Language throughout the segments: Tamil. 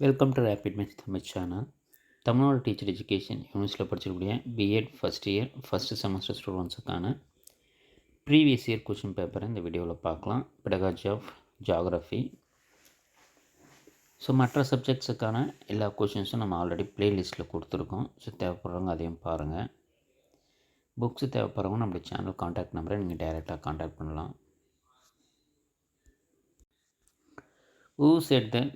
Welcome to rapid match Tamil channel. Tamil Nadu teacher education யூனிவர்சிட்டியில் படிச்சிருக்கக்கூடிய B Ed first year first semester ஸ்டூடெண்ட்ஸுக்கான ப்ரீவியஸ் இயர் கொஷின் பேப்பரை இந்த வீடியோவில் பார்க்கலாம். Pedagogy of geography. ஸோ மற்ற சப்ஜெக்ட்ஸுக்கான எல்லா கொஷின்ஸும் நம்ம ஆல்ரெடி ப்ளேலிஸ்ட்டில் கொடுத்துருக்கோம். ஸோ தேவைப்படுறவங்க அதையும் பாருங்கள். புக்ஸு தேவைப்படுறவங்க நம்மளுடைய சேனல் கான்டாக்ட் நம்பரை நீங்கள் டைரெக்டாக கான்டாக்ட் பண்ணலாம். Who said that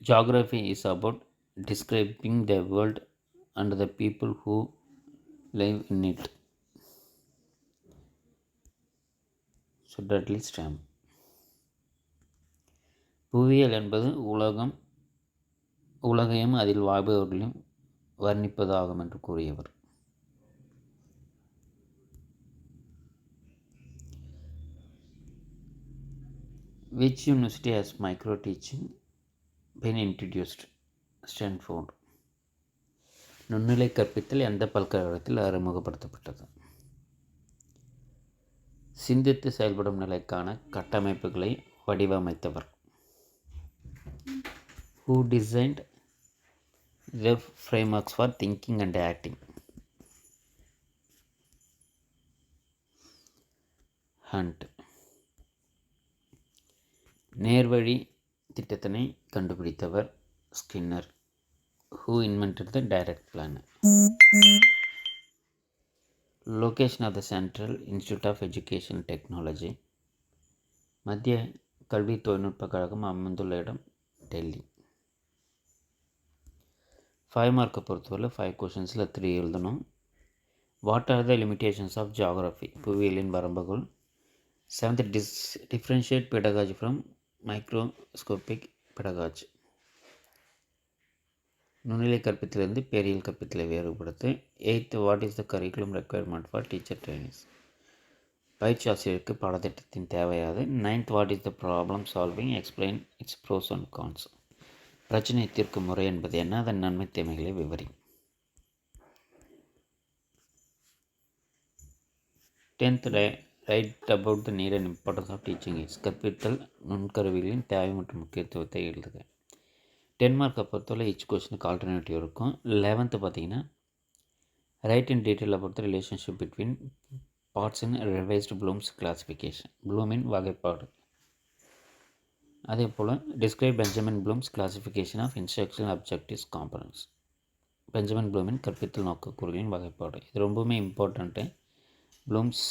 geography is about describing the world and the people who live in it? So Dudley Stamp. புவியியல் என்பது உலகையும் அதில் வாழ்பவர்களையும் வர்ணிப்பதாகும் என்று கூறியவர். Which university has micro teaching been introduced? Stanford. நுண்ணிலை கற்பித்தல் எந்த பல்கலைக்கழகத்தில் அறிமுகப்படுத்தப்பட்டது? சிந்தித்து செயல்படும் நிலைக்கான கட்டமைப்புகளை வடிவமைத்தவர். Who designed the frameworks for thinking and acting? Hunt. நேர்வழி திட்டத்தினை கண்டுபிடித்தவர் Skinner. Who invented the direct plan? Location of the Central Institute of Education Technology. மத்திய கல்வி தொழில்நுட்ப கழகம் அமைந்துள்ள இடம் டெல்லி. 5 மார்க்கை பொறுத்தவரை 5 கொஷின்ஸில் 3 எழுதணும். What are the limitations of geography? புவியியலின் வரம்புகள். 7th differentiate pedagogy from microscopic pedagogy. நுண்ணிலை கற்பித்தலிருந்து பேரியல் கற்பித்தலை வேறுபடுத்து. 8th what is the curriculum requirement for teacher trainings? பயிற்சி ஆசிரியருக்கு பாடத்திட்டத்தின் தேவையாது. 9th what is the problem solving? Explain its pros and cons. பிரச்சனை தீர்க்கும் முறை என்பது என்ன? அதன் நன்மை தீமைகளை விவரி. 10th write about the need and importance of teaching aids. கற்பித்தல் நுண்கருவிகளின் தேவை மற்றும் முக்கியத்துவத்தை எழுதுக. 10 மார்க்கை பொறுத்தவரை ஈச் கொஸ்டினுக்கு ஆல்டர்னேட்டிவ் இருக்கும். 11th பார்த்தீங்கன்னா write in detail about the relationship between parts in revised Bloom's classification. ப்ளூமின் வகைப்பாடு. அதே போல் describe Benjamin Bloom's classification of instructional objectives components. Benjamin ப்ளூமின் கற்பித்தல் நோக்கக்கூறுகளின் வகைப்பாடு. இது ரொம்பவுமே important. Bloom's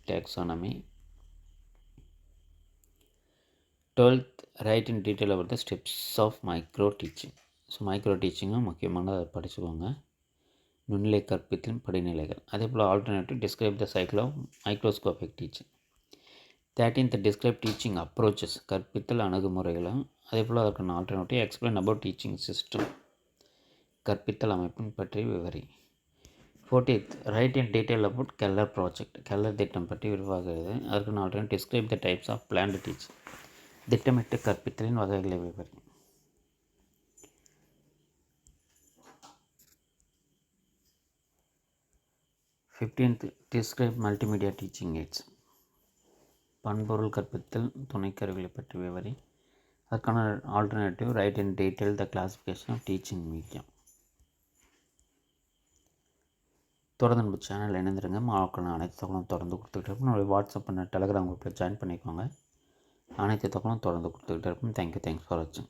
taxonomy. 12th write in detail about the steps of micro teaching. So micro டீச்சிங்கும் முக்கியமானது, அதை படிச்சுக்கோங்க. நுண்ணிலை கற்பித்தலின் படிநிலைகள். அதே போல் alternative describe the cycle of microscopic teaching. 13th describe teaching approaches. கற்பித்தல் அணுகுமுறைகளும். அதே போல் அதற்கான alternative explain about teaching system. கற்பித்தல் அமைப்பின் பற்றி விவரி. 14th write in detail about Keller project. Keller திட்டம் பற்றி விரிவாக எழுது. அதற்கு alternate describe the types of planned teaching. திட்டமிட்டு கற்பித்தலின் வகைகளை விவரி. 15th describe multimedia teaching aids. பண்பொருள் கற்பித்தல் துணைக்கருவிகளை பற்றி விவரி. அதற்கான alternative write in detail the classification of teaching medium. தொடர்ந்து நம்ம சேனல் இணைந்துருங்க. மாணவர்கள் அனைத்து தகவலும் தொடர்ந்து கொடுத்துக்கிட்டு இருப்போம். நம்மளுடைய வாட்ஸ்அப் பண்ண டெலகிராம் குரூப்பில் ஜாயின் பண்ணிக்கோங்க. அனைத்து தகவலும் தொடர்ந்து கொடுத்துக்கிட்டு இருப்போம். தேங்க்ஸ் ஃபார் வாட்சிங்.